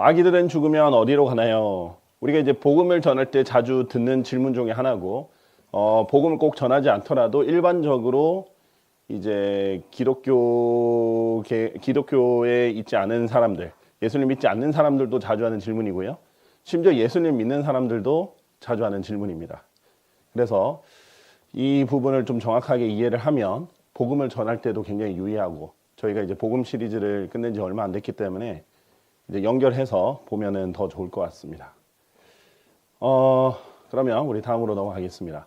아기들은 죽으면 어디로 가나요? 우리가 이제 복음을 전할 때 자주 듣는 질문 중에 하나고, 복음을 꼭 전하지 않더라도 일반적으로 이제 기독교에 있지 않은 사람들, 예수님 믿지 않는 사람들도 자주 하는 질문이고요. 심지어 예수님 믿는 사람들도 자주 하는 질문입니다. 그래서 이 부분을 좀 정확하게 이해를 하면 복음을 전할 때도 굉장히 유의하고, 저희가 이제 복음 시리즈를 끝낸 지 얼마 안 됐기 때문에 이제 연결해서 보면은 더 좋을 것 같습니다. 그러면 우리 다음으로 넘어가겠습니다.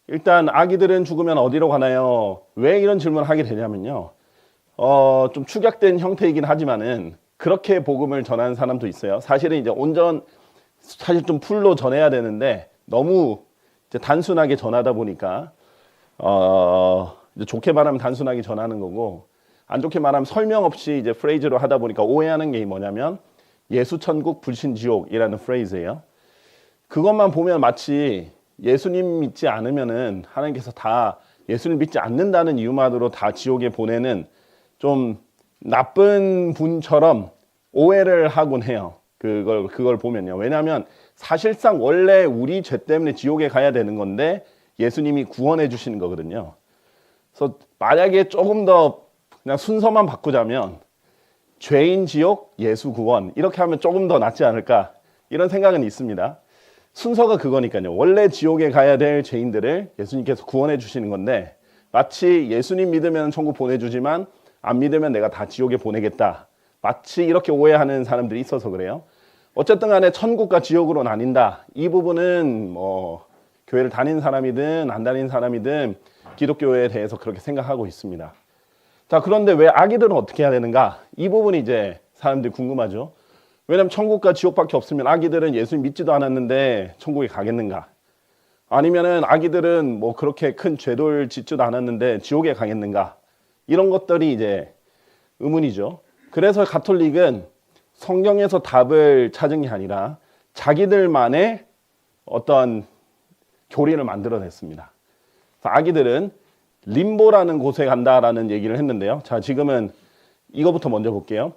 일단 아기들은 죽으면 어디로 가나요? 왜 이런 질문을 하게 되냐면요. 좀 축약된 형태이긴 하지만은 그렇게 복음을 전하는 사람도 있어요. 사실은 이제 사실 좀 풀로 전해야 되는데 너무 이제 단순하게 전하다 보니까 이제 좋게 말하면 단순하게 전하는 거고, 안 좋게 말하면 설명 없이 이제 프레이즈로 하다 보니까 오해하는 게 뭐냐면 예수 천국 불신 지옥이라는 프레이즈예요. 그것만 보면 마치 예수님 믿지 않으면은 하나님께서 다 예수님 믿지 않는다는 이유만으로 다 지옥에 보내는 좀 나쁜 분처럼 오해를 하곤 해요. 그걸 보면요. 왜냐하면 사실상 원래 우리 죄 때문에 지옥에 가야 되는 건데 예수님이 구원해 주시는 거거든요. 그래서 만약에 조금 더 그냥 순서만 바꾸자면 죄인 지옥, 예수 구원 이렇게 하면 조금 더 낫지 않을까 이런 생각은 있습니다. 순서가 그거니까요. 원래 지옥에 가야 될 죄인들을 예수님께서 구원해 주시는 건데, 마치 예수님 믿으면 천국 보내주지만 안 믿으면 내가 다 지옥에 보내겠다, 마치 이렇게 오해하는 사람들이 있어서 그래요. 어쨌든 간에 천국과 지옥으로 나뉜다, 이 부분은 뭐 교회를 다니는 사람이든 안 다니는 사람이든 기독교에 대해서 그렇게 생각하고 있습니다. 자, 그런데 왜 아기들은 어떻게 해야 되는가? 이 부분이 이제 사람들이 궁금하죠. 왜냐면 천국과 지옥밖에 없으면 아기들은 예수님 믿지도 않았는데 천국에 가겠는가? 아니면은 아기들은 뭐 그렇게 큰 죄를 짓지도 않았는데 지옥에 가겠는가? 이런 것들이 이제 의문이죠. 그래서 가톨릭은 성경에서 답을 찾은 게 아니라 자기들만의 어떤 교리를 만들어냈습니다. 아기들은 림보라는 곳에 간다라는 얘기를 했는데요. 자, 지금은 이거부터 먼저 볼게요.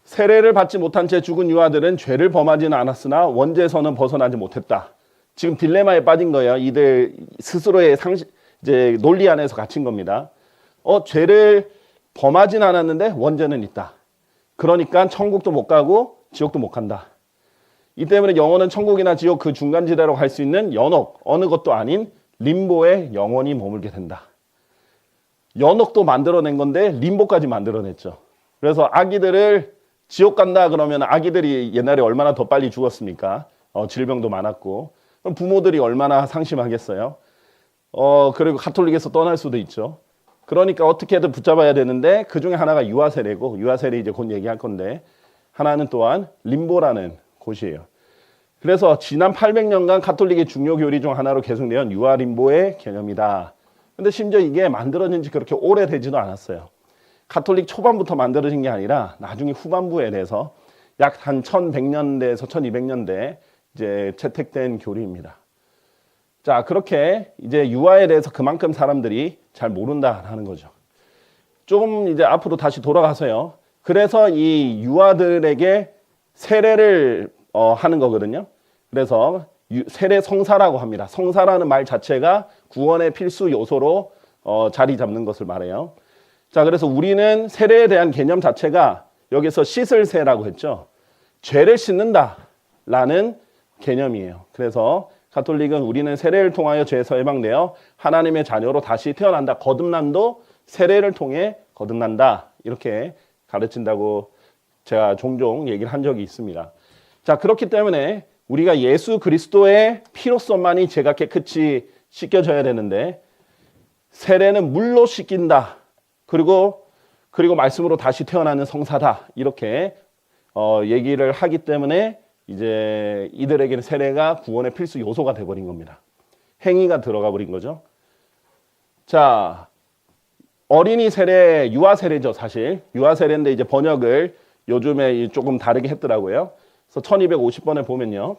세례를 받지 못한 채 죽은 유아들은 죄를 범하지는 않았으나 원죄에서는 벗어나지 못했다. 지금 딜레마에 빠진 거예요. 이들 스스로의 이제 논리 안에서 갇힌 겁니다. 죄를 범하진 않았는데 원죄는 있다. 그러니까 천국도 못 가고 지옥도 못 간다. 이 때문에 영혼은 천국이나 지옥 그 중간지대로 갈 수 있는 연옥, 어느 것도 아닌 림보에 영원히 머물게 된다. 연옥도 만들어낸 건데 림보까지 만들어냈죠. 그래서 아기들을 지옥 간다 그러면 아기들이 옛날에 얼마나 더 빨리 죽었습니까? 질병도 많았고. 그럼 부모들이 얼마나 상심하겠어요? 그리고 가톨릭에서 떠날 수도 있죠. 그러니까 어떻게든 붙잡아야 되는데 그 중에 하나가 유아세례고, 유아세례 이제 곧 얘기할 건데, 하나는 또한 림보라는 곳이에요. 그래서 지난 800년간 가톨릭의 중요 교리 중 하나로 계승되어 유아림보의 개념이다. 근데 심지어 이게 만들어진 지 그렇게 오래되지도 않았어요. 가톨릭 초반부터 만들어진 게 아니라 나중에 후반부에 대해서 약 한 1100년대에서 1200년대 이제 채택된 교리입니다. 자, 그렇게 이제 유아에 대해서 그만큼 사람들이 잘 모른다라는 거죠. 조금 이제 앞으로 다시 돌아가서요. 그래서 이 유아들에게 세례를 하는 거거든요. 그래서 세례 성사라고 합니다. 성사라는 말 자체가 구원의 필수 요소로 자리 잡는 것을 말해요. 자, 그래서 우리는 세례에 대한 개념 자체가 여기서 씻을 세라고 했죠. 죄를 씻는다라는 개념이에요. 그래서 가톨릭은 우리는 세례를 통하여 죄에서 해방되어 하나님의 자녀로 다시 태어난다. 거듭남도 세례를 통해 거듭난다. 이렇게 가르친다고 제가 종종 얘기를 한 적이 있습니다. 자, 그렇기 때문에 우리가 예수 그리스도의 피로서만이 죄가 깨끗이 씻겨져야 되는데, 세례는 물로 씻긴다. 그리고 말씀으로 다시 태어나는 성사다. 이렇게 얘기를 하기 때문에 이제 이들에게는 세례가 구원의 필수 요소가 돼버린 겁니다. 행위가 들어가 버린 거죠. 자, 어린이 세례, 유아 세례죠, 사실. 유아 세례인데 이제 번역을 요즘에 조금 다르게 했더라고요. 그래서 1250번에 보면요.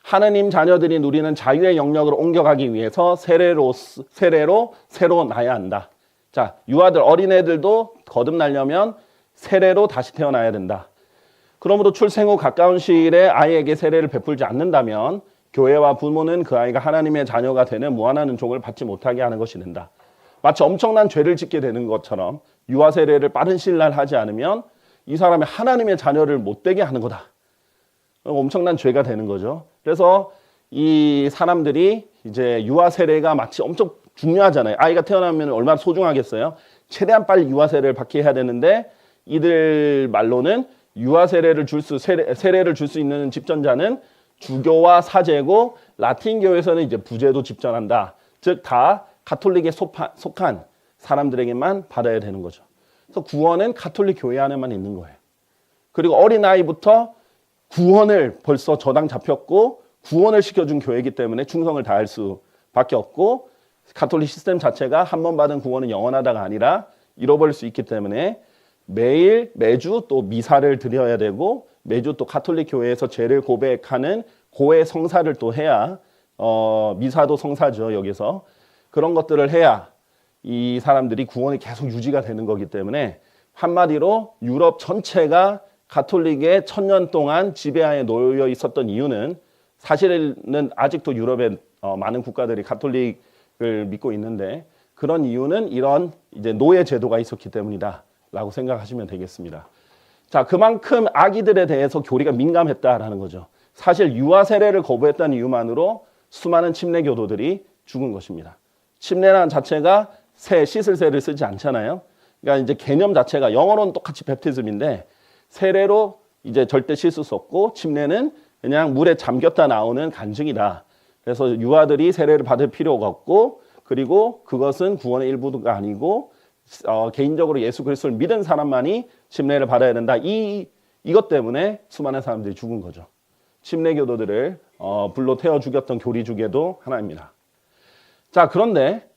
하느님 자녀들이 누리는 자유의 영역으로 옮겨가기 위해서 세례로 새로 나야 한다. 자, 유아들, 어린애들도 거듭나려면 세례로 다시 태어나야 된다. 그러므로 출생 후 가까운 시일에 아이에게 세례를 베풀지 않는다면 교회와 부모는 그 아이가 하나님의 자녀가 되는 무한한 은총을 받지 못하게 하는 것이 된다. 마치 엄청난 죄를 짓게 되는 것처럼 유아 세례를 빠른 시일 날 하지 않으면 이 사람이 하나님의 자녀를 못 되게 하는 거다. 엄청난 죄가 되는 거죠. 그래서 이 사람들이 이제 유아 세례가 마치 엄청 중요하잖아요. 아이가 태어나면 얼마나 소중하겠어요. 최대한 빨리 유아 세례를 받게 해야 되는데 이들 말로는 유아 세례를 세례를 줄 수 있는 집전자는 주교와 사제고 라틴 교에서는 이제 부제도 집전한다. 즉 다 가톨릭에 속한 사람들에게만 받아야 되는 거죠. 그래서 구원은 가톨릭 교회 안에만 있는 거예요. 그리고 어린아이부터 구원을 벌써 저당 잡혔고 구원을 시켜준 교회이기 때문에 충성을 다할 수밖에 없고 가톨릭 시스템 자체가 한 번 받은 구원은 영원하다가 아니라 잃어버릴 수 있기 때문에 매주 또 미사를 드려야 되고 매주 또 가톨릭 교회에서 죄를 고백하는 고해 성사를 또 해야 미사도 성사죠. 여기서 그런 것들을 해야 이 사람들이 구원이 계속 유지가 되는 거기 때문에 한마디로 유럽 전체가 가톨릭의 1000년 동안 지배하에 놓여 있었던 이유는 사실은 아직도 유럽의 많은 국가들이 가톨릭을 믿고 있는데 그런 이유는 이런 이제 노예 제도가 있었기 때문이다라고 생각하시면 되겠습니다. 자, 그만큼 아기들에 대해서 교리가 민감했다라는 거죠. 사실 유아 세례를 거부했다는 이유만으로 수많은 침례 교도들이 죽은 것입니다. 침례라는 자체가 씻을 세를 쓰지 않잖아요. 그러니까 이제 개념 자체가 영어로는 똑같이 베프티즘인데 세례로 이제 절대 씻을 수 없고 침례는 그냥 물에 잠겼다 나오는 간증이다. 그래서 유아들이 세례를 받을 필요가 없고 그리고 그것은 구원의 일부가 아니고 개인적으로 예수 그리스도를 믿은 사람만이 침례를 받아야 된다. 이것 때문에 수많은 사람들이 죽은 거죠. 침례 교도들을 불로 태워 죽였던 교리 중에도 하나입니다. 자, 그런데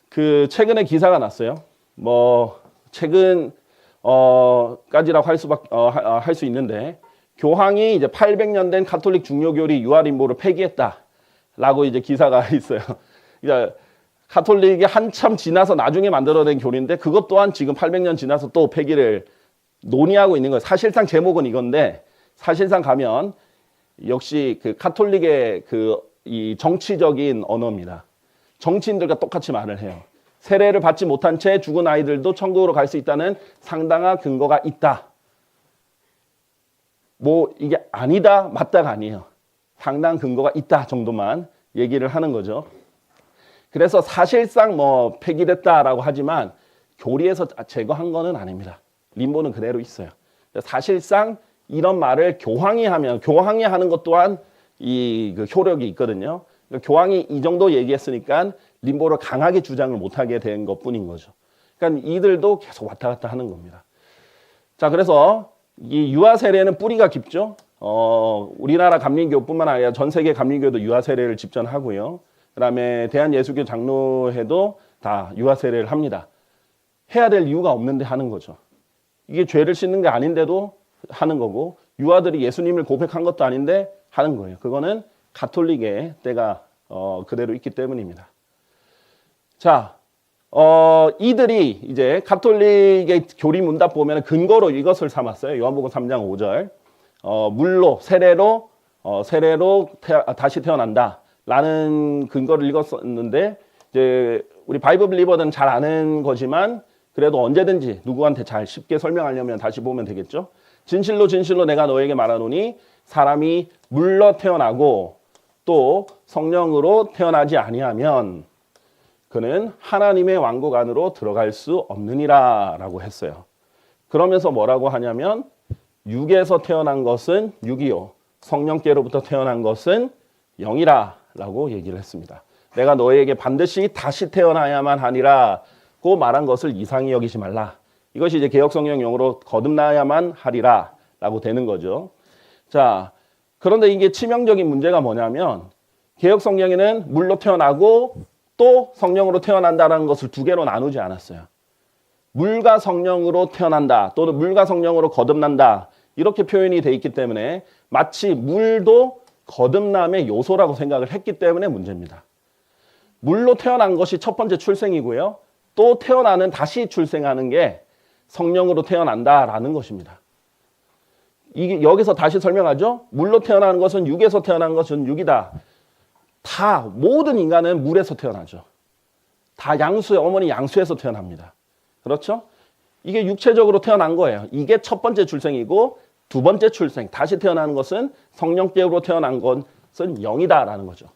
그 최근에 기사가 났어요. 뭐 최근 까지라고 할 수 있는데 교황이 이제 800년 된 가톨릭 중요교리 유아림보를 폐기했다라고 이제 기사가 있어요. 그러니까 가톨릭이 한참 지나서 나중에 만들어낸 교리인데 그것 또한 지금 800년 지나서 또 폐기를 논의하고 있는 거예요. 사실상 제목은 이건데 사실상 가면 역시 그 가톨릭의 이 정치적인 언어입니다. 정치인들과 똑같이 말을 해요. 세례를 받지 못한 채 죽은 아이들도 천국으로 갈 수 있다는 상당한 근거가 있다. 뭐 이게 아니다, 맞다가 아니에요. 상당한 근거가 있다 정도만 얘기를 하는 거죠. 그래서 사실상 뭐 폐기됐다라고 하지만 교리에서 제거한 거는 아닙니다. 림보는 그대로 있어요. 사실상 이런 말을 교황이 하는 것 또한 그 효력이 있거든요. 그러니까 교황이 이 정도 얘기했으니까 림보를 강하게 주장을 못하게 된 것뿐인 거죠. 그러니까 이들도 계속 왔다 갔다 하는 겁니다. 자, 그래서 이 유아 세례는 뿌리가 깊죠. 우리나라 감리교뿐만 아니라 전 세계 감리교도 유아 세례를 집전하고요. 그다음에 대한예수교 장로회도 다 유아 세례를 합니다. 해야 될 이유가 없는데 하는 거죠. 이게 죄를 씻는 게 아닌데도 하는 거고 유아들이 예수님을 고백한 것도 아닌데 하는 거예요. 그거는 가톨릭의 때가 그대로 있기 때문입니다. 자, 이들이 이제 가톨릭의 교리 문답 보면 근거로 이것을 삼았어요. 요한복음 3장 5절. 물로 세례로 다시 태어난다라는 근거를 읽었었는데 이제 우리 바이블 빌리버들은 잘 아는 거지만 그래도 언제든지 누구한테 잘 쉽게 설명하려면 다시 보면 되겠죠. 진실로 진실로 내가 너에게 말하노니 사람이 물로 태어나고 또 성령으로 태어나지 아니하면 그는 하나님의 왕국 안으로 들어갈 수 없느니라 라고 했어요. 그러면서 뭐라고 하냐면 육에서 태어난 것은 육이요 성령께로부터 태어난 것은 영이라 라고 얘기를 했습니다. 내가 너에게 반드시 다시 태어나야만 하니라고 말한 것을 이상히 여기지 말라. 이것이 이제 개역성경 용어로 거듭나야만 하리라 라고 되는 거죠. 자, 그런데 이게 치명적인 문제가 뭐냐면 개역성경에는 물로 태어나고 또 성령으로 태어난다는 것을 두 개로 나누지 않았어요. 물과 성령으로 태어난다 또는 물과 성령으로 거듭난다 이렇게 표현이 돼 있기 때문에 마치 물도 거듭남의 요소라고 생각을 했기 때문에 문제입니다. 물로 태어난 것이 첫 번째 출생이고요. 또 태어나는 다시 출생하는 게 성령으로 태어난다라는 것입니다. 이게 여기서 다시 설명하죠. 물로 태어나는 것은 육에서 태어난 것은 육이다. 다 모든 인간은 물에서 태어나죠. 다 양수의 어머니 양수에서 태어납니다. 그렇죠? 이게 육체적으로 태어난 거예요. 이게 첫 번째 출생이고 두 번째 출생, 다시 태어나는 것은 성령께로 태어난 것은 영이다라는 거죠.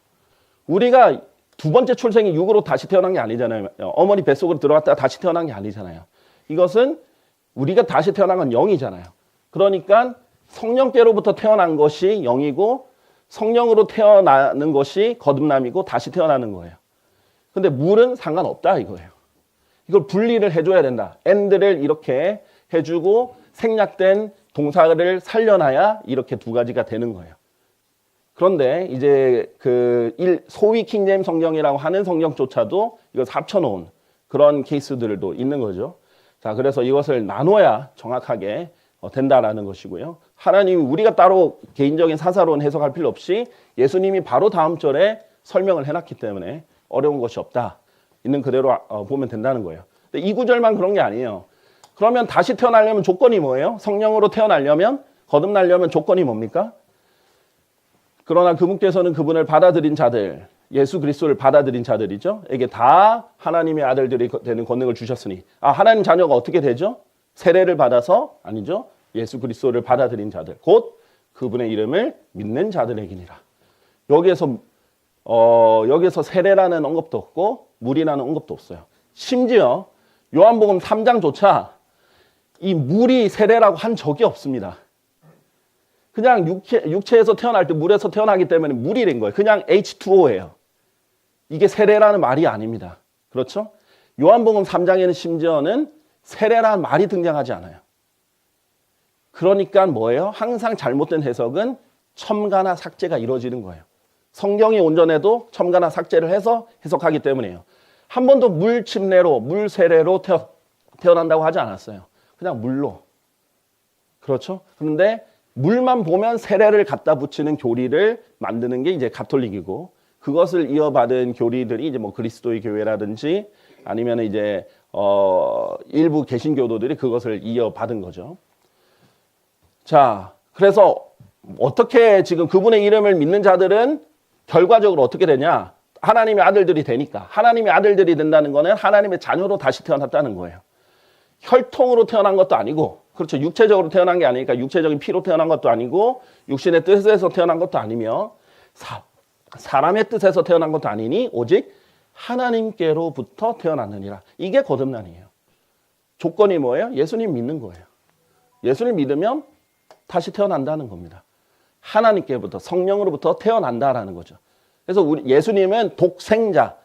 우리가 두 번째 출생이 육으로 다시 태어난 게 아니잖아요. 어머니 뱃속으로 들어갔다가 다시 태어난 게 아니잖아요. 이것은 우리가 다시 태어난 건 영이잖아요. 그러니까 성령께로부터 태어난 것이 영이고 성령으로 태어나는 것이 거듭남이고 다시 태어나는 거예요. 근데 물은 상관없다 이거예요. 이걸 분리를 해줘야 된다. and를 이렇게 해주고 생략된 동사를 살려놔야 이렇게 두 가지가 되는 거예요. 그런데 이제 소위 킹제임 성경이라고 하는 성경조차도 이걸 합쳐놓은 그런 케이스들도 있는 거죠. 자, 그래서 이것을 나눠야 정확하게 된다라는 것이고요. 하나님이 우리가 따로 개인적인 사사로운 해석할 필요 없이 예수님이 바로 다음 절에 설명을 해놨기 때문에 어려운 것이 없다. 있는 그대로 보면 된다는 거예요. 근데 이 구절만 그런 게 아니에요. 그러면 다시 태어나려면 조건이 뭐예요? 성령으로 태어나려면, 거듭나려면 조건이 뭡니까? 그러나 그분께서는 그분을 받아들인 자들, 예수 그리스도를 받아들인 자들이죠. 에게 다 하나님의 아들들이 되는 권능을 주셨으니. 하나님 자녀가 어떻게 되죠? 세례를 받아서, 아니죠. 예수 그리스도를 받아들인 자들, 곧 그분의 이름을 믿는 자들에게니라. 여기에서 세례라는 언급도 없고 물이라는 언급도 없어요. 심지어 요한복음 3장조차 이 물이 세례라고 한 적이 없습니다. 그냥 육체에서 태어날 때 물에서 태어나기 때문에 물이 된 거예요. 그냥 H2O예요. 이게 세례라는 말이 아닙니다. 그렇죠? 요한복음 3장에는 심지어는 세례라는 말이 등장하지 않아요. 그러니까 뭐예요? 항상 잘못된 해석은 첨가나 삭제가 이루어지는 거예요. 성경이 온전해도 첨가나 삭제를 해서 해석하기 때문이에요. 한 번도 물 침례로, 물 세례로 태어난다고 하지 않았어요. 그냥 물로. 그렇죠? 그런데 물만 보면 세례를 갖다 붙이는 교리를 만드는 게 이제 가톨릭이고, 그것을 이어받은 교리들이 이제 뭐 그리스도의 교회라든지 아니면 이제 일부 개신교도들이 그것을 이어받은 거죠. 자, 그래서 어떻게 지금 그분의 이름을 믿는 자들은 결과적으로 어떻게 되냐? 하나님의 아들들이 되니까. 하나님의 아들들이 된다는 거는 하나님의 자녀로 다시 태어났다는 거예요. 혈통으로 태어난 것도 아니고, 그렇죠. 육체적으로 태어난 게 아니니까 육체적인 피로 태어난 것도 아니고 육신의 뜻에서 태어난 것도 아니며 사람의 뜻에서 태어난 것도 아니니 오직 하나님께로부터 태어났느니라. 이게 거듭남이에요. 조건이 뭐예요? 예수님 믿는 거예요. 예수를 믿으면 다시 태어난다는 겁니다. 하나님께부터, 성령으로부터 태어난다라는 거죠. 그래서 예수님은 독생자,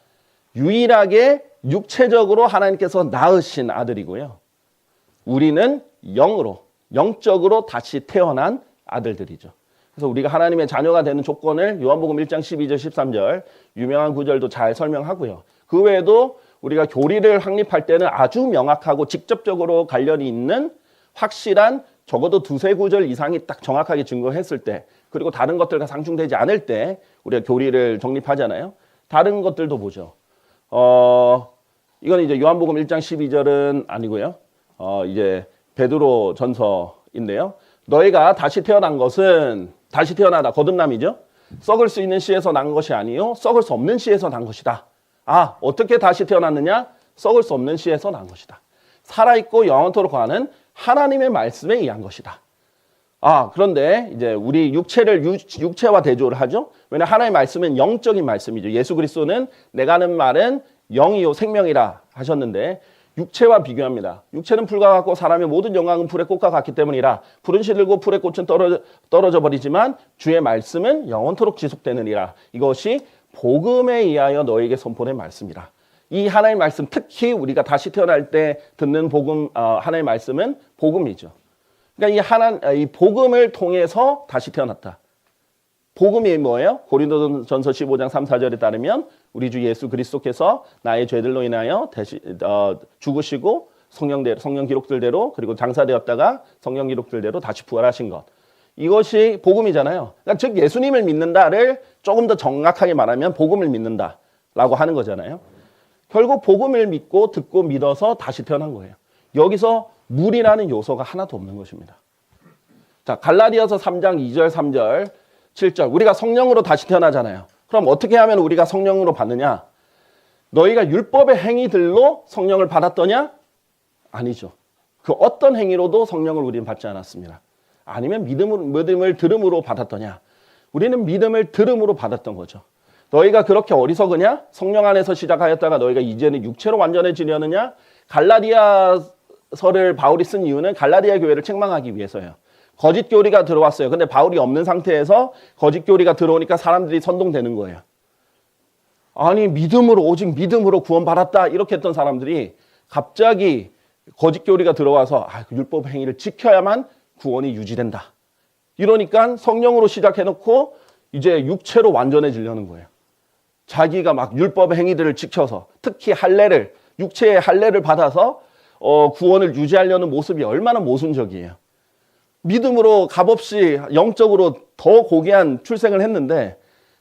유일하게 육체적으로 하나님께서 낳으신 아들이고요. 우리는 영으로, 영적으로 다시 태어난 아들들이죠. 그래서 우리가 하나님의 자녀가 되는 조건을 요한복음 1장 12절 13절 유명한 구절도 잘 설명하고요. 그 외에도 우리가 교리를 확립할 때는 아주 명확하고 직접적으로 관련이 있는 확실한 적어도 두세 구절 이상이 딱 정확하게 증거했을 때, 그리고 다른 것들과 상충되지 않을 때 우리가 교리를 정립하잖아요. 다른 것들도 보죠. 이건 이제 요한복음 1장 12절은 아니고요. 이제 베드로 전서인데요. 너희가 다시 태어난 것은 다시 태어나다, 거듭남이죠. 썩을 수 있는 씨에서 난 것이 아니요 썩을 수 없는 씨에서 난 것이다. 어떻게 다시 태어났느냐? 썩을 수 없는 씨에서 난 것이다. 살아있고 영원토록 가는 하나님의 말씀에 의한 것이다. 그런데 이제 우리 육체와 대조를 하죠. 왜냐하면 하나님의 말씀은 영적인 말씀이죠. 예수 그리스도는 내가 하는 말은 영이요 생명이라 하셨는데 육체와 비교합니다. 육체는 풀과 같고 사람의 모든 영광은 풀의 꽃과 같기 때문이라. 풀은 시들고 풀의 꽃은 떨어져 버리지만 주의 말씀은 영원토록 지속되느니라. 이것이 복음에 의하여 너에게 선포된 말씀이라. 이 하나님의 말씀, 특히 우리가 다시 태어날 때 듣는 복음, 하나님의 말씀은 복음이죠. 그러니까 이 복음을 통해서 다시 태어났다. 복음이 뭐예요? 고린도전서 15장 3, 4절에 따르면 우리 주 예수 그리스도께서 나의 죄들로 인하여 죽으시고 성령 기록들대로, 그리고 장사되었다가 성령 기록들대로 다시 부활하신 것. 이것이 복음이잖아요. 그러니까 즉 예수님을 믿는다를 조금 더 정확하게 말하면 복음을 믿는다라고 하는 거잖아요. 결국 복음을 믿고 듣고 믿어서 다시 태어난 거예요. 여기서 물이라는 요소가 하나도 없는 것입니다. 자, 갈라디아서 3장 2절, 3절, 7절. 우리가 성령으로 다시 태어나잖아요. 그럼 어떻게 하면 우리가 성령으로 받느냐? 너희가 율법의 행위들로 성령을 받았더냐? 아니죠. 그 어떤 행위로도 성령을 우리는 받지 않았습니다. 아니면 믿음을 들음으로 받았더냐? 우리는 믿음을 들음으로 받았던 거죠. 너희가 그렇게 어리석으냐? 성령 안에서 시작하였다가 너희가 이제는 육체로 완전해지려느냐? 갈라디아서를 바울이 쓴 이유는 갈라디아 교회를 책망하기 위해서예요. 거짓 교리가 들어왔어요. 근데 바울이 없는 상태에서 거짓 교리가 들어오니까 사람들이 선동되는 거예요. 아니, 믿음으로, 오직 믿음으로 구원받았다 이렇게 했던 사람들이 갑자기 거짓 교리가 들어와서 율법 행위를 지켜야만 구원이 유지된다. 이러니까 성령으로 시작해놓고 이제 육체로 완전해지려는 거예요. 자기가 막 율법 행위들을 지켜서 특히 할례를, 육체의 할례를 받아서 구원을 유지하려는 모습이 얼마나 모순적이에요. 믿음으로 값없이 영적으로 더 고귀한 출생을 했는데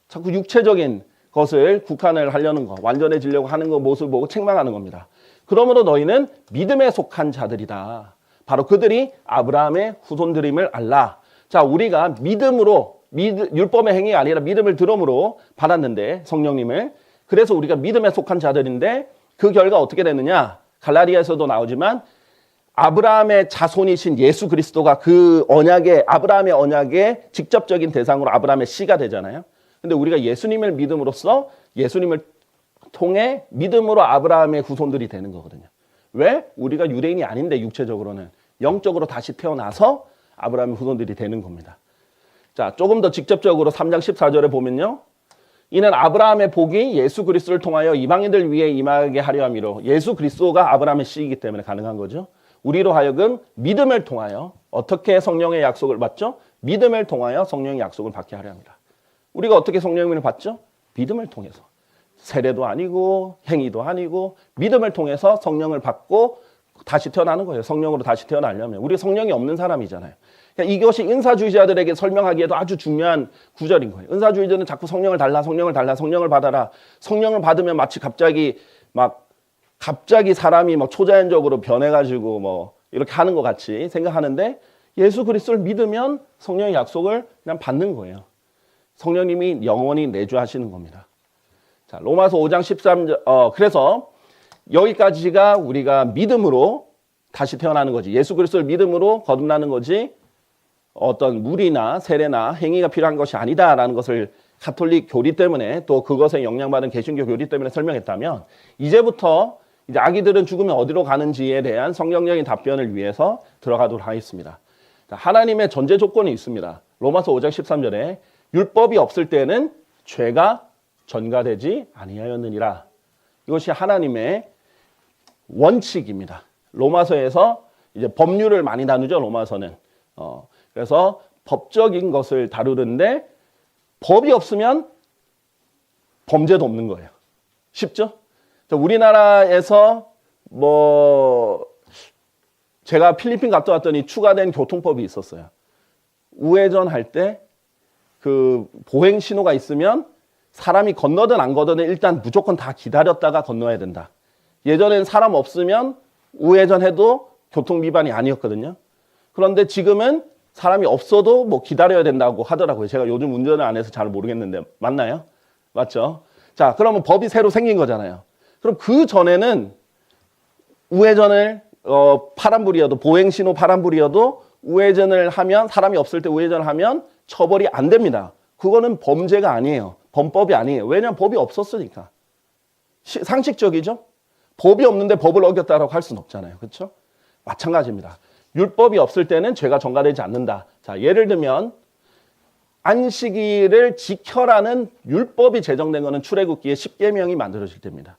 자꾸 육체적인 것을 국한을 하려는 거, 완전해지려고 하는 거 모습을 보고 책망하는 겁니다. 그러므로 너희는 믿음에 속한 자들이다. 바로 그들이 아브라함의 후손들임을 알라. 자, 우리가 믿음으로, 율법의 행위가 아니라 믿음을 들음으로 받았는데, 성령님을. 그래서 우리가 믿음에 속한 자들인데 그 결과 어떻게 되느냐? 갈라디아에서도 나오지만 아브라함의 자손이신 예수 그리스도가 그 언약의, 아브라함의 언약의 직접적인 대상으로 아브라함의 씨가 되잖아요. 근데 우리가 예수님을 믿음으로써 예수님을 통해 믿음으로 아브라함의 후손들이 되는 거거든요. 왜? 우리가 유대인이 아닌데 육체적으로는 영적으로 다시 태어나서 아브라함의 후손들이 되는 겁니다. 자, 조금 더 직접적으로 3장 14절에 보면요. 이는 아브라함의 복이 예수 그리스도를 통하여 이방인들 위해 임하게 하려 함이로. 예수 그리스도가 아브라함의 씨이기 때문에 가능한 거죠. 우리로 하여금 믿음을 통하여 어떻게 성령의 약속을 받죠? 믿음을 통하여 성령의 약속을 받게 하려 합니다. 우리가 어떻게 성령을 받죠? 믿음을 통해서. 세례도 아니고 행위도 아니고 믿음을 통해서 성령을 받고 다시 태어나는 거예요. 성령으로 다시 태어나려면. 우리 성령이 없는 사람이잖아요. 그러니까 이것이 은사주의자들에게 설명하기에도 아주 중요한 구절인 거예요. 은사주의자는 자꾸 성령을 달라, 성령을 달라, 성령을 받아라. 성령을 받으면 마치 갑자기 사람이 막 초자연적으로 변해가지고 뭐 이렇게 하는 것 같이 생각하는데 예수 그리스도를 믿으면 성령의 약속을 그냥 받는 거예요. 성령님이 영원히 내주하시는 겁니다. 자, 로마서 5장 13절, 그래서 여기까지가 우리가 믿음으로 다시 태어나는 거지. 예수 그리스도를 믿음으로 거듭나는 거지. 어떤 물이나 세례나 행위가 필요한 것이 아니다라는 것을 가톨릭 교리 때문에 또 그것에 영향받은 개신교 교리 때문에 설명했다면 이제부터 이제 아기들은 죽으면 어디로 가는지에 대한 성경적인 답변을 위해서 들어가도록 하겠습니다. 자, 하나님의 전제 조건이 있습니다. 로마서 5장 13절에 율법이 없을 때는 죄가 전가되지 아니하였느니라. 이것이 하나님의 원칙입니다. 로마서에서 이제 법률을 많이 다루죠. 로마서는. 그래서 법적인 것을 다루는데 법이 없으면 범죄도 없는 거예요. 쉽죠? 우리나라에서 제가 필리핀 갔다 왔더니 추가된 교통법이 있었어요. 우회전 할 때 그 보행 신호가 있으면 사람이 건너든 안 건너든 일단 무조건 다 기다렸다가 건너야 된다. 예전엔 사람 없으면 우회전해도 교통 위반이 아니었거든요. 그런데 지금은 사람이 없어도 뭐 기다려야 된다고 하더라고요. 제가 요즘 운전을 안 해서 잘 모르겠는데 맞나요? 맞죠? 자, 그러면 법이 새로 생긴 거잖아요. 그럼 그 전에는 우회전을 파란불이어도 보행신호 파란불이어도 우회전을 하면 사람이 없을 때 우회전을 하면 처벌이 안 됩니다. 그거는 범죄가 아니에요. 범법이 아니에요. 왜냐하면 법이 없었으니까. 상식적이죠? 법이 없는데 법을 어겼다라고 할 수는 없잖아요. 그렇죠? 마찬가지입니다. 율법이 없을 때는 죄가 전가되지 않는다. 자, 예를 들면 안식일을 지켜라는 율법이 제정된 것은 출애굽기에 10계명이 만들어질 때입니다.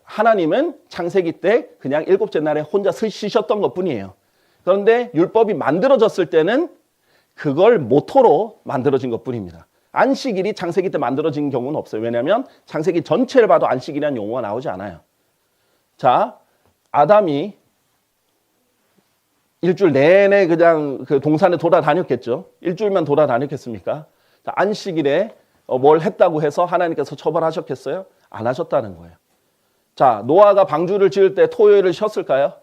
하나님은 창세기 때 그냥 일곱째 날에 혼자 쉬셨던 것뿐이에요. 그런데 율법이 만들어졌을 때는 그걸 모토로 만들어진 것뿐입니다. 안식일이 창세기 때 만들어진 경우는 없어요. 왜냐하면 창세기 전체를 봐도 안식일이라는 용어가 나오지 않아요. 자, 아담이 일주일 내내 그냥 그 동산에 돌아다녔겠죠. 일주일만 돌아다녔겠습니까? 자, 안식일에 뭘 했다고 해서 하나님께서 처벌하셨겠어요? 안 하셨다는 거예요. 자, 노아가 방주를 지을 때 토요일을 쉬었을까요?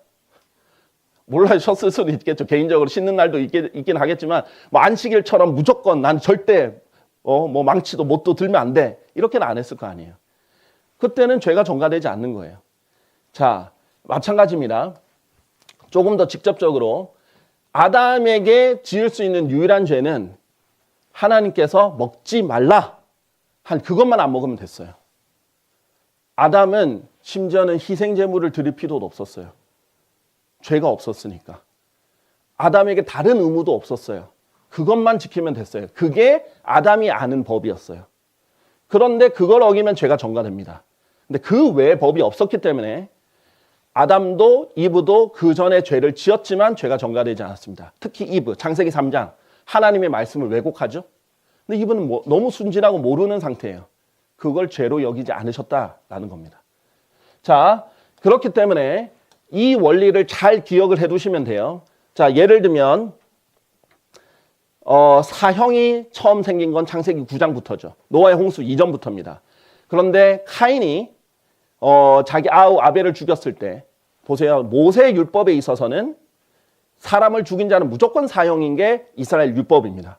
몰라셨을 수도 있겠죠. 개인적으로 씻는 날도 있긴 하겠지만 뭐 안식일처럼 무조건 난 절대 뭐 망치도 못도 들면 안 돼. 이렇게는 안 했을 거 아니에요. 그때는 죄가 전가되지 않는 거예요. 자, 마찬가지입니다. 조금 더 직접적으로 아담에게 지을 수 있는 유일한 죄는 하나님께서 먹지 말라 한 그것만 안 먹으면 됐어요. 아담은 심지어는 희생제물을 드릴 필요도 없었어요. 죄가 없었으니까. 아담에게 다른 의무도 없었어요. 그것만 지키면 됐어요. 그게 아담이 아는 법이었어요. 그런데 그걸 어기면 죄가 전가됩니다. 근데 그 외에 법이 없었기 때문에 아담도 이브도 그 전에 죄를 지었지만 죄가 전가되지 않았습니다. 특히 이브, 창세기 3장 하나님의 말씀을 왜곡하죠. 근데 이브는 너무 순진하고 모르는 상태예요. 그걸 죄로 여기지 않으셨다라는 겁니다. 자, 그렇기 때문에 이 원리를 잘 기억을 해두시면 돼요. 자, 예를 들면 사형이 처음 생긴 건 창세기 9장부터죠. 노아의 홍수 이전부터입니다. 그런데 카인이 자기 아우 아벨을 죽였을 때 보세요. 모세 율법에 있어서는 사람을 죽인 자는 무조건 사형인 게 이스라엘 율법입니다.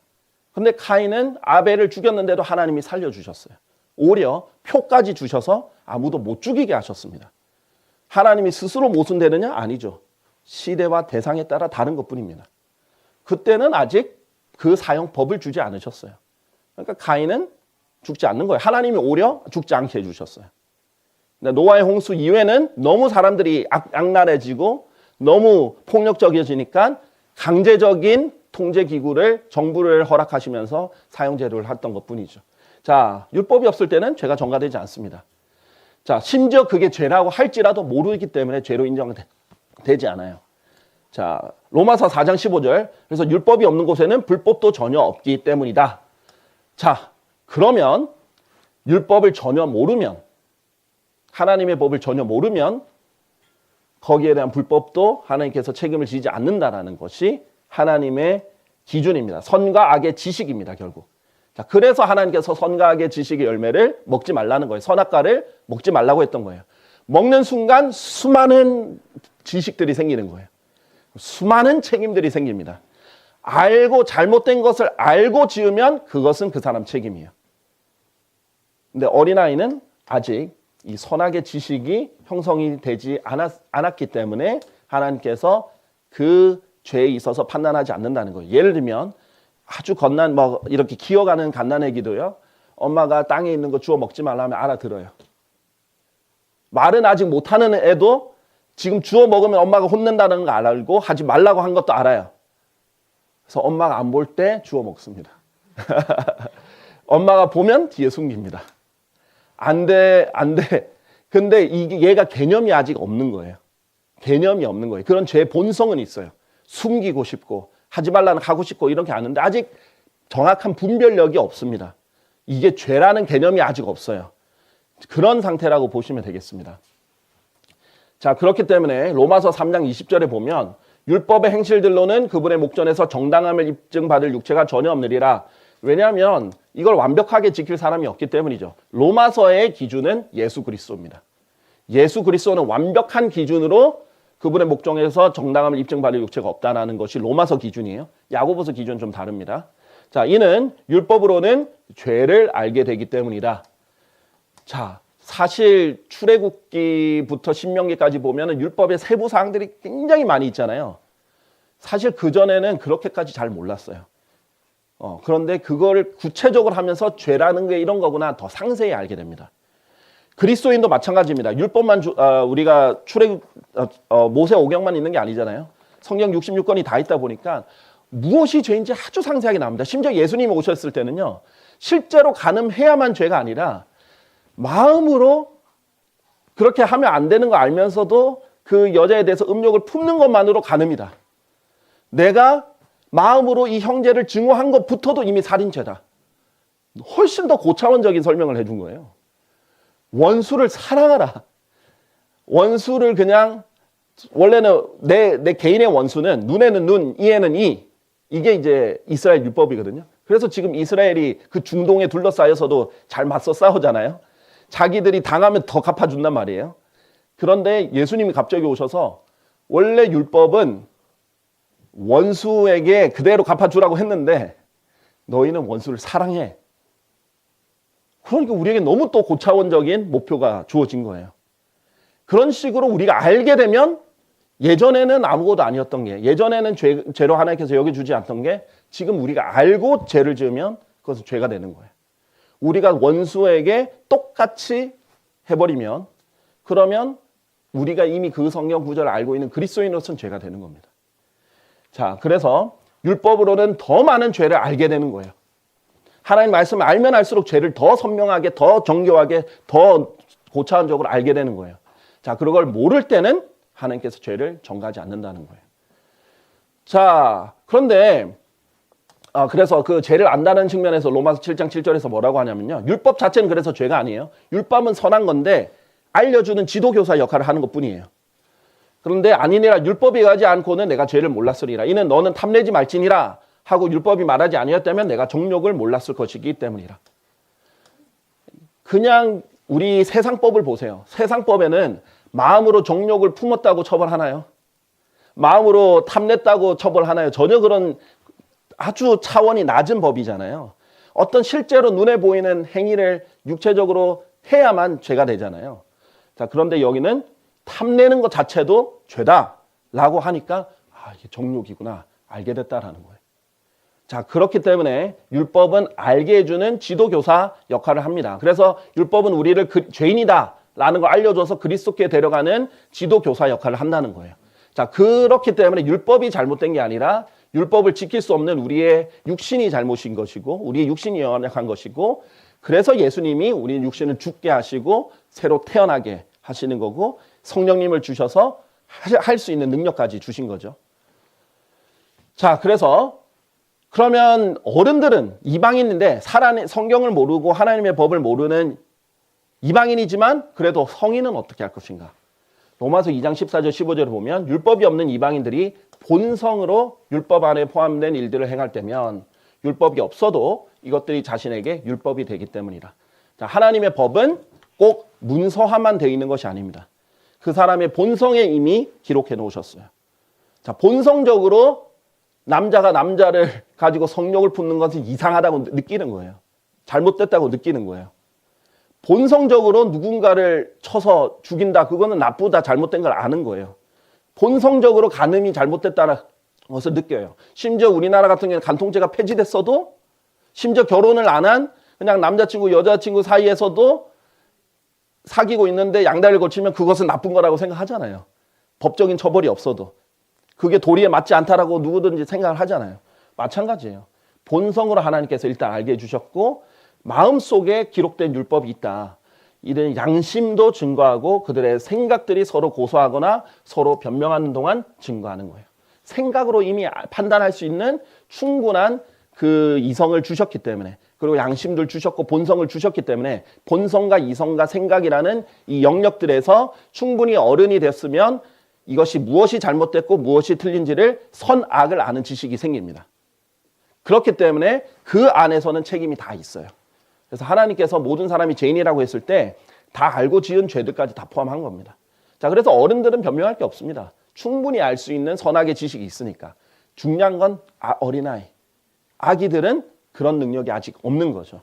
그런데 카인은 아벨을 죽였는데도 하나님이 살려주셨어요. 오히려 표까지 주셔서 아무도 못 죽이게 하셨습니다. 하나님이 스스로 모순되느냐? 아니죠. 시대와 대상에 따라 다른 것뿐입니다. 그때는 아직 그 사형법을 주지 않으셨어요. 그러니까 카인은 죽지 않는 거예요. 하나님이 오히려 죽지 않게 해주셨어요. 노아의 홍수 이후에는 너무 사람들이 악랄해지고 너무 폭력적이어지니까 강제적인 통제기구를 정부를 허락하시면서 사형제도를 했던 것뿐이죠. 자, 율법이 없을 때는 죄가 전가되지 않습니다. 자, 심지어 그게 죄라고 할지라도 모르기 때문에 죄로 인정되지 않아요. 자, 로마서 4장 15절. 그래서 율법이 없는 곳에는 불법도 전혀 없기 때문이다. 자, 그러면 율법을 전혀 모르면, 하나님의 법을 전혀 모르면 거기에 대한 불법도 하나님께서 책임을 지지 않는다라는 것이 하나님의 기준입니다. 선과 악의 지식입니다, 결국. 자, 그래서 하나님께서 선과 악의 지식의 열매를 먹지 말라는 거예요. 선악과를 먹지 말라고 했던 거예요. 먹는 순간 수많은 지식들이 생기는 거예요. 수많은 책임들이 생깁니다. 알고 잘못된 것을 알고 지으면 그것은 그 사람 책임이에요. 근데 어린아이는 아직 이 선악의 지식이 형성이 되지 않았기 때문에 하나님께서 그 죄에 있어서 판단하지 않는다는 거예요. 예를 들면 아주 이렇게 기어가는 갓난애기도요. 엄마가 땅에 있는 거 주워 먹지 말라 하면 알아들어요. 말은 아직 못하는 애도 지금 주워 먹으면 엄마가 혼낸다는 거 알고 하지 말라고 한 것도 알아요. 그래서 엄마가 안 볼 때 주워 먹습니다. 엄마가 보면 뒤에 숨깁니다. 안 돼, 안 돼. 근데 얘가 개념이 아직 없는 거예요. 개념이 없는 거예요. 그런 죄의 본성은 있어요. 숨기고 싶고 하지 말라는 하고 싶고 이런 게 아는데 아직 정확한 분별력이 없습니다. 이게 죄라는 개념이 아직 없어요. 그런 상태라고 보시면 되겠습니다. 자, 그렇기 때문에 로마서 3장 20절에 보면 율법의 행실들로는 그분의 목전에서 정당함을 입증받을 육체가 전혀 없느니라. 왜냐하면 이걸 완벽하게 지킬 사람이 없기 때문이죠. 로마서의 기준은 예수 그리스도입니다. 예수 그리스도는 완벽한 기준으로 그분의 목전에서 정당함을 입증받을 육체가 없다는 것이 로마서 기준이에요. 야고보서 기준은 좀 다릅니다. 자, 이는 율법으로는 죄를 알게 되기 때문이다. 자, 사실 출애굽기부터 신명기까지 보면은 율법의 세부 사항들이 굉장히 많이 있잖아요. 사실 그전에는 그렇게까지 잘 몰랐어요. 그런데 그걸 구체적으로 하면서 죄라는 게 이런 거구나 더 상세히 알게 됩니다. 그리스도인도 마찬가지입니다. 율법만 우리가 모세 오경만 있는 게 아니잖아요. 성경 66권이 다 있다 보니까 무엇이 죄인지 아주 상세하게 나옵니다. 심지어 예수님이 오셨을 때는요. 실제로 간음해야만 죄가 아니라 마음으로 그렇게 하면 안 되는 거 알면서도 그 여자에 대해서 음욕을 품는 것만으로 간음이다. 내가 마음으로 이 형제를 증오한 것부터도 이미 살인죄다. 훨씬 더 고차원적인 설명을 해준 거예요. 원수를 사랑하라. 원수를 그냥 원래는 내 개인의 원수는 눈에는 눈, 이에는 이. 이게 이제 이스라엘 율법이거든요. 그래서 지금 이스라엘이 그 중동에 둘러싸여서도 잘 맞서 싸우잖아요. 자기들이 당하면 더 갚아준단 말이에요. 그런데 예수님이 갑자기 오셔서 원래 율법은 원수에게 그대로 갚아주라고 했는데 너희는 원수를 사랑해. 그러니까 우리에게 너무 또 고차원적인 목표가 주어진 거예요. 그런 식으로 우리가 알게 되면 예전에는 아무것도 아니었던 게, 예전에는 죄로 하나님께서 여겨주지 않던 게 지금 우리가 알고 죄를 지으면 그것은 죄가 되는 거예요. 우리가 원수에게 똑같이 해버리면 그러면 우리가 이미 그 성경 구절을 알고 있는 그리스도인으로서는 죄가 되는 겁니다. 자, 그래서 율법으로는 더 많은 죄를 알게 되는 거예요. 하나님 말씀을 알면 알수록 죄를 더 선명하게, 더 정교하게, 더 고차원적으로 알게 되는 거예요. 자, 그걸 모를 때는 하나님께서 죄를 정하지 않는다는 거예요. 자, 그런데 그래서 그 죄를 안다는 측면에서 로마서 7장 7절에서 뭐라고 하냐면요. 율법 자체는 그래서 죄가 아니에요. 율법은 선한 건데 알려주는 지도교사 역할을 하는 것뿐이에요. 그런데 아니니라 율법이 가지 않고는 내가 죄를 몰랐으리라. 이는 너는 탐내지 말지니라 하고 율법이 말하지 아니었다면 내가 정욕을 몰랐을 것이기 때문이라. 그냥 우리 세상법을 보세요. 세상법에는 마음으로 정욕을 품었다고 처벌하나요? 마음으로 탐냈다고 처벌하나요? 전혀 그런 아주 차원이 낮은 법이잖아요. 어떤 실제로 눈에 보이는 행위를 육체적으로 해야만 죄가 되잖아요. 자, 그런데 여기는 탐내는 것 자체도 죄다라고 하니까 이게 정욕이구나 알게 됐다라는 거예요. 자, 그렇기 때문에 율법은 알게 해주는 지도교사 역할을 합니다. 그래서 율법은 우리를 죄인이다라는 걸 알려줘서 그리스도께 데려가는 지도교사 역할을 한다는 거예요. 자, 그렇기 때문에 율법이 잘못된 게 아니라 율법을 지킬 수 없는 우리의 육신이 잘못인 것이고 우리의 육신이 연약한 것이고 그래서 예수님이 우리 육신을 죽게 하시고 새로 태어나게 하시는 거고 성령님을 주셔서 할 수 있는 능력까지 주신 거죠. 자, 그래서 그러면 어른들은 이방인인데 성경을 모르고 하나님의 법을 모르는 이방인이지만 그래도 성인은 어떻게 할 것인가? 로마서 2장 14절 15절을 보면 율법이 없는 이방인들이 본성으로 율법 안에 포함된 일들을 행할 때면 율법이 없어도 이것들이 자신에게 율법이 되기 때문이라. 자, 하나님의 법은 꼭 문서화만 되어 있는 것이 아닙니다. 그 사람의 본성에 이미 기록해 놓으셨어요. 자, 본성적으로 남자가 남자를 가지고 성욕을 품는 것은 이상하다고 느끼는 거예요. 잘못됐다고 느끼는 거예요. 본성적으로 누군가를 쳐서 죽인다, 그거는 나쁘다, 잘못된 걸 아는 거예요. 본성적으로 간음이 잘못됐다는 것을 느껴요. 심지어 우리나라 같은 경우는 간통죄가 폐지됐어도 심지어 결혼을 안 한 그냥 남자친구, 여자친구 사이에서도 사귀고 있는데 양다리를 걸치면 그것은 나쁜 거라고 생각하잖아요. 법적인 처벌이 없어도. 그게 도리에 맞지 않다라고 누구든지 생각을 하잖아요. 마찬가지예요. 본성으로 하나님께서 일단 알게 해주셨고 마음속에 기록된 율법이 있다. 이런 양심도 증거하고 그들의 생각들이 서로 고소하거나 서로 변명하는 동안 증거하는 거예요. 생각으로 이미 판단할 수 있는 충분한 그 이성을 주셨기 때문에 그리고 양심들 주셨고 본성을 주셨기 때문에 본성과 이성과 생각이라는 이 영역들에서 충분히 어른이 됐으면 이것이 무엇이 잘못됐고 무엇이 틀린지를 선악을 아는 지식이 생깁니다. 그렇기 때문에 그 안에서는 책임이 다 있어요. 그래서 하나님께서 모든 사람이 죄인이라고 했을 때 다 알고 지은 죄들까지 다 포함한 겁니다. 자, 그래서 어른들은 변명할 게 없습니다. 충분히 알 수 있는 선악의 지식이 있으니까. 중요한 건 어린아이. 아기들은 그런 능력이 아직 없는 거죠.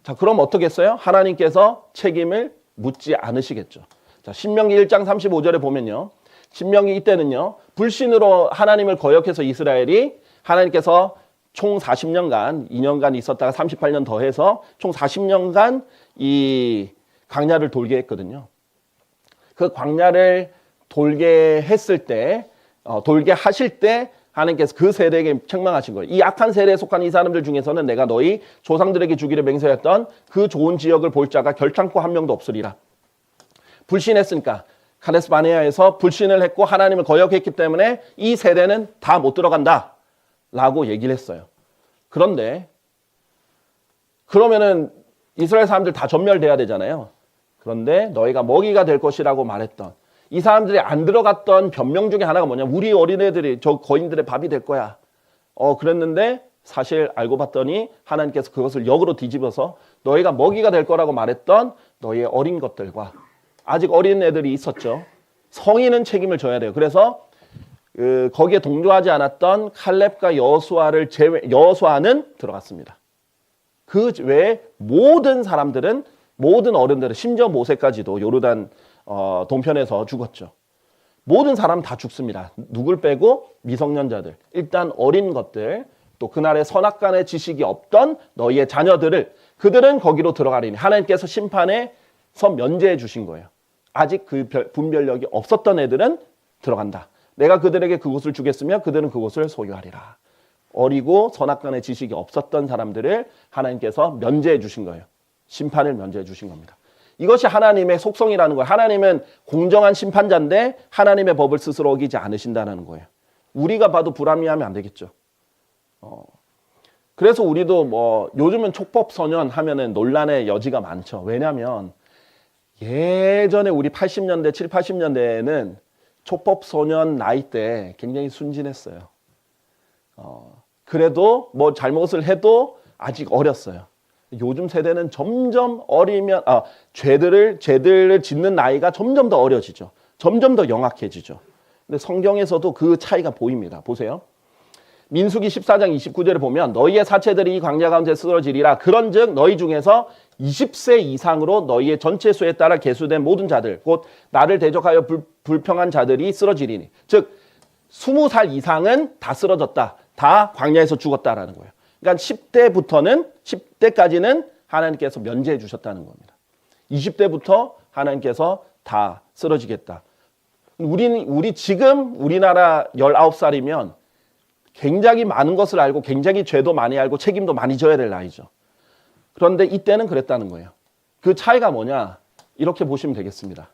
자, 그럼 어떻게 했어요? 하나님께서 책임을 묻지 않으시겠죠. 자, 신명기 1장 35절에 보면요. 신명기 이때는요. 불신으로 하나님을 거역해서 이스라엘이 하나님께서 총 40년간, 2년간 있었다가 38년 더해서 총 40년간 이 광야를 돌게 했거든요. 그 광야를 돌게 했을 때, 돌게 하실 때 하나님께서 그 세대에게 책망하신 거예요. 이 악한 세대에 속한 이 사람들 중에서는 내가 너희 조상들에게 주기를 맹세했던 그 좋은 지역을 볼 자가 결탄코 한 명도 없으리라. 불신했으니까 카데스 바네아에서 불신을 했고 하나님을 거역했기 때문에 이 세대는 다 못 들어간다 라고 얘기를 했어요. 그런데 그러면은 이스라엘 사람들 다 전멸돼야 되잖아요. 그런데 너희가 먹이가 될 것이라고 말했던 이 사람들이 안 들어갔던 변명 중에 하나가 뭐냐, 우리 어린애들이 저 거인들의 밥이 될 거야. 그랬는데 사실 알고 봤더니 하나님께서 그것을 역으로 뒤집어서 너희가 먹이가 될 거라고 말했던 너희의 어린 것들과 아직 어린 애들이 있었죠. 성인은 책임을 져야 돼요. 그래서 거기에 동조하지 않았던 칼렙과 여호수아는 들어갔습니다. 그 외에 모든 사람들은, 모든 어른들은, 심지어 모세까지도 요르단 동편에서 죽었죠. 모든 사람 다 죽습니다. 누굴 빼고? 미성년자들, 일단 어린 것들, 또 그날의 선악간의 지식이 없던 너희의 자녀들을, 그들은 거기로 들어가리니 하나님께서 심판에서 면제해 주신 거예요. 아직 그 분별력이 없었던 애들은 들어간다. 내가 그들에게 그곳을 주겠으며 그들은 그곳을 소유하리라. 어리고 선악간의 지식이 없었던 사람들을 하나님께서 면제해 주신 거예요. 심판을 면제해 주신 겁니다. 이것이 하나님의 속성이라는 거예요. 하나님은 공정한 심판자인데 하나님의 법을 스스로 어기지 않으신다는 거예요. 우리가 봐도 불합리하면 안 되겠죠. 그래서 우리도 요즘은 촉법소년 하면은 논란의 여지가 많죠. 왜냐하면 예전에 우리 80년대, 7, 80년대에는 촉법소년 나이 때 굉장히 순진했어요. 그래도 잘못을 해도 아직 어렸어요. 요즘 세대는 점점 어리면, 죄들을 짓는 나이가 점점 더 어려지죠. 점점 더 영악해지죠. 근데 성경에서도 그 차이가 보입니다. 보세요. 민수기 14장 29절에 보면 너희의 사체들이 이 광야 가운데 쓰러지리라. 그런즉 너희 중에서 20세 이상으로 너희의 전체 수에 따라 계수된 모든 자들, 곧 나를 대적하여 불평한 자들이 쓰러지리니. 즉 20살 이상은 다 쓰러졌다. 다 광야에서 죽었다라는 거예요. 그러니까 10대까지는 하나님께서 면제해 주셨다는 겁니다. 20대부터 하나님께서 다 쓰러지겠다. 우리 지금 우리나라 19살이면 굉장히 많은 것을 알고 굉장히 죄도 많이 알고 책임도 많이 져야 될 나이죠. 그런데 이때는 그랬다는 거예요. 그 차이가 뭐냐? 이렇게 보시면 되겠습니다.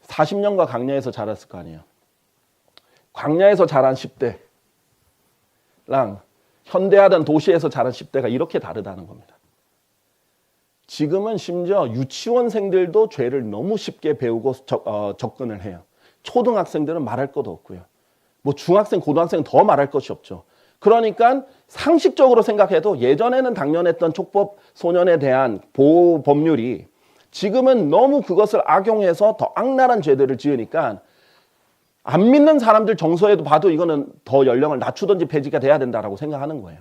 40년과 광야에서 자랐을 거 아니에요. 광야에서 자란 10대랑 현대하던 도시에서 자란 10대가 이렇게 다르다는 겁니다. 지금은 심지어 유치원생들도 죄를 너무 쉽게 배우고 접근을 해요. 초등학생들은 말할 것도 없고요. 중학생, 고등학생은 더 말할 것이 없죠. 그러니까 상식적으로 생각해도 예전에는 당연했던 촉법 소년에 대한 보호 법률이 지금은 너무 그것을 악용해서 더 악랄한 죄들을 지으니까 안 믿는 사람들 정서에도 봐도 이거는 더 연령을 낮추든지 폐지가 돼야 된다라고 생각하는 거예요.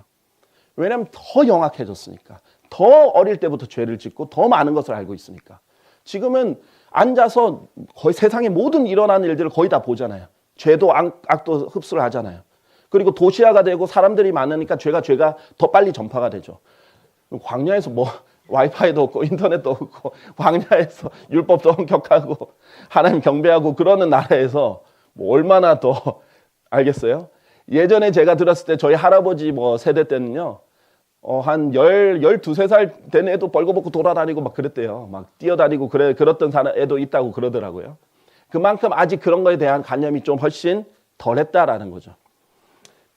왜냐하면 더 영악해졌으니까. 더 어릴 때부터 죄를 짓고 더 많은 것을 알고 있으니까. 지금은 앉아서 거의 세상의 모든 일어나는 일들을 거의 다 보잖아요. 죄도 악도 흡수를 하잖아요. 그리고 도시화가 되고 사람들이 많으니까 죄가 더 빨리 전파가 되죠. 광야에서 와이파이도 없고 인터넷도 없고 광야에서 율법도 엄격하고 하나님 경배하고 그러는 나라에서 얼마나 더 알겠어요? 예전에 제가 들었을 때 저희 할아버지 세대 때는요. 한 12살 된 애도 벌거벗고 돌아다니고 막 그랬대요. 막 뛰어다니고 그랬던 애도 있다고 그러더라고요. 그만큼 아직 그런 거에 대한 관념이 좀 훨씬 덜했다라는 거죠.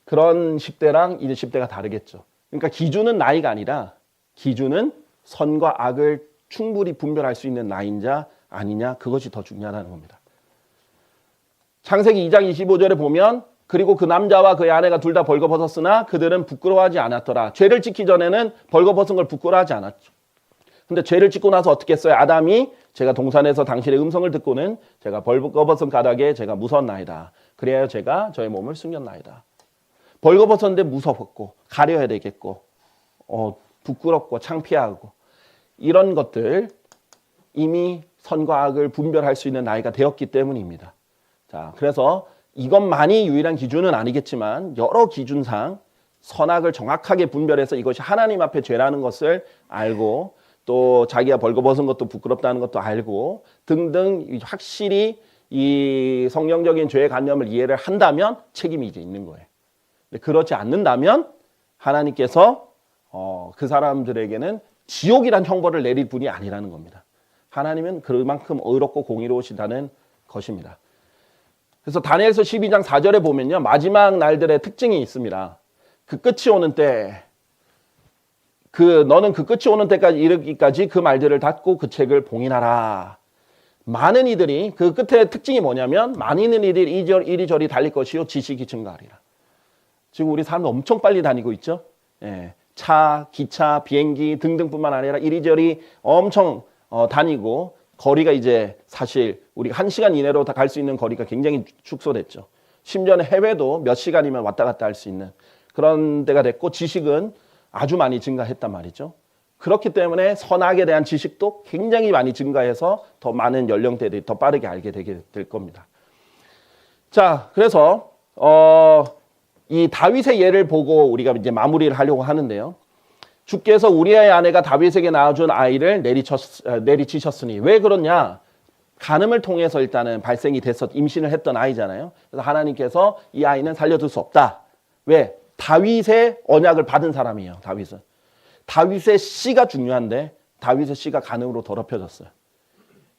그런 10대랑 이제 10대가 다르겠죠. 그러니까 기준은 나이가 아니라 기준은 선과 악을 충분히 분별할 수 있는 나이냐 아니냐, 그것이 더 중요하다는 겁니다. 창세기 2장 25절에 보면 그리고 그 남자와 그의 아내가 둘 다 벌거벗었으나 그들은 부끄러워하지 않았더라. 죄를 짓기 전에는 벌거벗은 걸 부끄러워하지 않았죠. 근데 죄를 짓고 나서 어떻게 했어요? 아담이 제가 동산에서 당신의 음성을 듣고는 제가 벌거벗은 까닭에 제가 무서웠나이다. 그래야 제가 저의 몸을 숨겼나이다. 벌거벗었는데 무서웠고 가려야 되겠고 부끄럽고 창피하고 이런 것들 이미 선과 악을 분별할 수 있는 나이가 되었기 때문입니다. 자, 그래서 이것만이 유일한 기준은 아니겠지만 여러 기준상 선악을 정확하게 분별해서 이것이 하나님 앞에 죄라는 것을 알고 또 자기가 벌거벗은 것도 부끄럽다는 것도 알고 등등 확실히 이 성경적인 죄의 관념을 이해를 한다면 책임이 이제 있는 거예요. 그렇지 않는다면 하나님께서 그 사람들에게는 지옥이란 형벌을 내릴 분이 아니라는 겁니다. 하나님은 그만큼 의롭고 공의로우시다는 것입니다. 그래서 다니엘서 12장 4절에 보면요. 마지막 날들의 특징이 있습니다. 그 끝이 오는 때, 너는 그 끝이 오는 때까지 이르기까지 그 말들을 닫고 그 책을 봉인하라. 많은 이들이, 그 끝의 특징이 뭐냐면 많은 이들이 이리저리 달릴 것이요 지식이 증가하리라. 지금 우리 사람들 엄청 빨리 다니고 있죠. 예, 차, 기차, 비행기 등등뿐만 아니라 이리저리 엄청 다니고 거리가 이제 사실 우리 1시간 이내로 다 갈 수 있는 거리가 굉장히 축소됐죠. 심지어는 해외도 몇 시간이면 왔다 갔다 할 수 있는 그런 데가 됐고 지식은 아주 많이 증가했단 말이죠. 그렇기 때문에 선악에 대한 지식도 굉장히 많이 증가해서 더 많은 연령대들이 더 빠르게 알게 되게 될 겁니다. 자, 그래서 이 다윗의 예를 보고 우리가 이제 마무리를 하려고 하는데요. 주께서 우리아의 아내가 다윗에게 낳아준 아이를 내리치셨으니 왜 그러냐? 간음을 통해서 일단은 발생이 돼서 임신을 했던 아이잖아요. 그래서 하나님께서 이 아이는 살려둘 수 없다. 왜? 다윗의 언약을 받은 사람이에요. 다윗은. 다윗의 씨가 중요한데 다윗의 씨가 간음으로 더럽혀졌어요.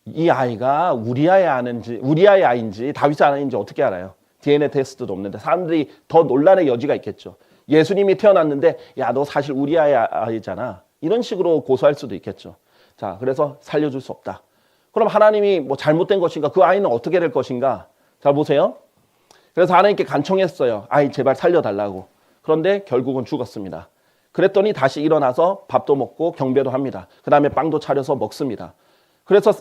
이 아이가 우리아의 아이인지 다윗의 아이인지 어떻게 알아요? DNA 테스트도 없는데 사람들이 더 논란의 여지가 있겠죠. 예수님이 태어났는데 야, 너 사실 우리아의 아이잖아. 이런 식으로 고소할 수도 있겠죠. 자, 그래서 살려줄 수 없다. 그럼 하나님이 뭐 잘못된 것인가? 그 아이는 어떻게 될 것인가? 잘 보세요. 그래서 하나님께 간청했어요. 아이 제발 살려달라고. 그런데 결국은 죽었습니다. 그랬더니 다시 일어나서 밥도 먹고 경배도 합니다. 그 다음에 빵도 차려서 먹습니다. 그래서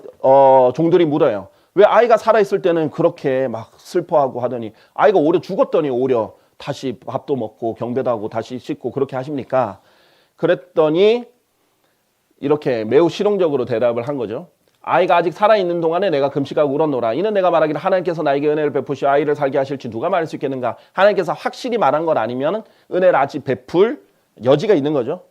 종들이 물어요. 왜 아이가 살아있을 때는 그렇게 막 슬퍼하고 하더니 아이가 오히려 죽었더니 오히려 다시 밥도 먹고 경배도 하고 다시 씻고 그렇게 하십니까? 그랬더니 이렇게 매우 실용적으로 대답을 한 거죠. 아이가 아직 살아있는 동안에 내가 금식하고 울었노라. 이는 내가 말하기를 하나님께서 나에게 은혜를 베푸시 아이를 살게 하실지 누가 말할 수 있겠는가. 하나님께서 확실히 말한 건 아니면 은혜를 아직 베풀 여지가 있는 거죠.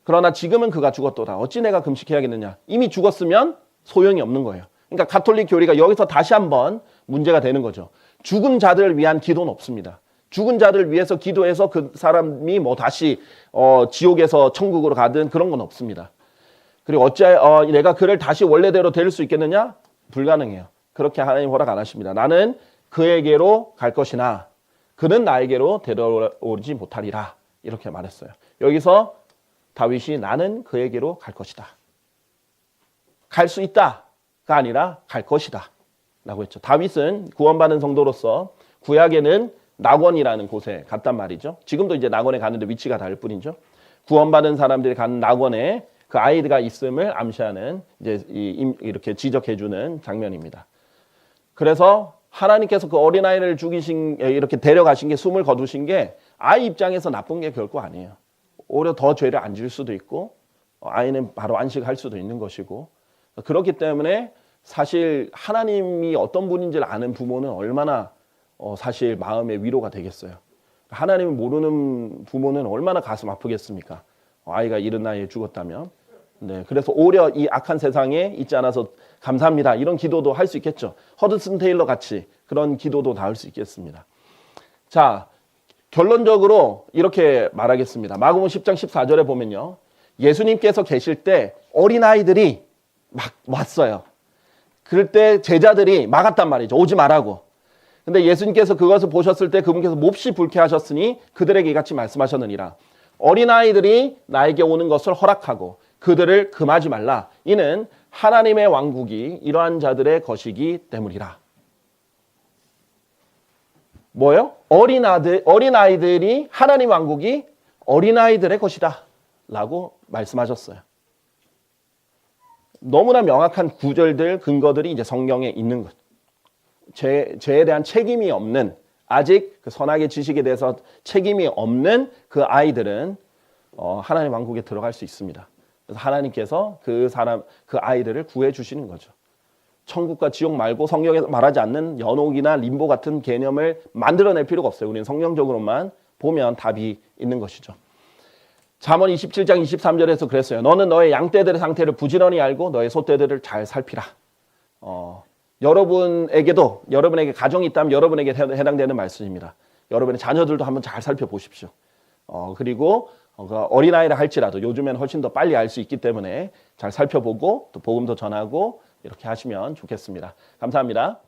그러나 지금은 그가 죽었도다. 어찌 내가 금식해야겠느냐. 이미 죽었으면 소용이 없는 거예요. 그러니까 가톨릭 교리가 여기서 다시 한번 문제가 되는 거죠. 죽은 자들을 위한 기도는 없습니다. 죽은 자들을 위해서 기도해서 그 사람이 뭐 다시 지옥에서 천국으로 가든 그런 건 없습니다. 그리고 어찌 내가 그를 다시 원래대로 데릴 수 있겠느냐? 불가능해요. 그렇게 하나님 허락 안 하십니다. 나는 그에게로 갈 것이나 그는 나에게로 데려오지 못하리라. 이렇게 말했어요. 여기서 다윗이 나는 그에게로 갈 것이다. 갈 수 있다가 아니라 갈 것이다. 라고 했죠. 다윗은 구원받은 성도로서 구약에는 낙원이라는 곳에 갔단 말이죠. 지금도 이제 낙원에 가는데 위치가 다를 뿐이죠. 구원받은 사람들이 가는 낙원에 그 아이가 있음을 암시하는 이제 이렇게 지적해주는 장면입니다. 그래서 하나님께서 그 어린아이를 이렇게 데려가신 게 숨을 거두신 게 아이 입장에서 나쁜 게 결코 아니에요. 오히려 더 죄를 안 질 수도 있고 아이는 바로 안식할 수도 있는 것이고 그렇기 때문에 사실 하나님이 어떤 분인지를 아는 부모는 얼마나 사실 마음의 위로가 되겠어요. 하나님을 모르는 부모는 얼마나 가슴 아프겠습니까? 아이가 이른 나이에 죽었다면. 네, 그래서 오히려 이 악한 세상에 있지 않아서 감사합니다. 이런 기도도 할 수 있겠죠. 허드슨 테일러 같이 그런 기도도 나올 수 있겠습니다. 자, 결론적으로 이렇게 말하겠습니다. 마가복음 10장 14절에 보면요. 예수님께서 계실 때 어린아이들이 막 왔어요. 그럴 때 제자들이 막았단 말이죠. 오지 말라고. 근데 예수님께서 그것을 보셨을 때 그분께서 몹시 불쾌하셨으니 그들에게 이같이 말씀하셨느니라. 어린아이들이 나에게 오는 것을 허락하고 그들을 금하지 말라. 이는 하나님의 왕국이 이러한 자들의 것이기 때문이라. 뭐예요? 어린아이들이 하나님 왕국이 어린아이들의 것이다. 라고 말씀하셨어요. 너무나 명확한 구절들, 근거들이 이제 성경에 있는 것. 죄에 대한 책임이 없는, 아직 그 선악의 지식에 대해서 책임이 없는 그 아이들은 하나님 왕국에 들어갈 수 있습니다. 그래서 하나님께서 그 아이들을 구해 주시는 거죠. 천국과 지옥 말고 성경에서 말하지 않는 연옥이나 림보 같은 개념을 만들어낼 필요가 없어요. 우리는 성경적으로만 보면 답이 있는 것이죠. 잠언 27장 23절에서 그랬어요. 너는 너의 양떼들의 상태를 부지런히 알고 너의 소떼들을 잘 살피라. 여러분에게 가정이 있다면 여러분에게 해당되는 말씀입니다. 여러분의 자녀들도 한번 잘 살펴보십시오. 그리고 어린아이라 할지라도 요즘엔 훨씬 더 빨리 알 수 있기 때문에 잘 살펴보고 또 복음도 전하고 이렇게 하시면 좋겠습니다. 감사합니다.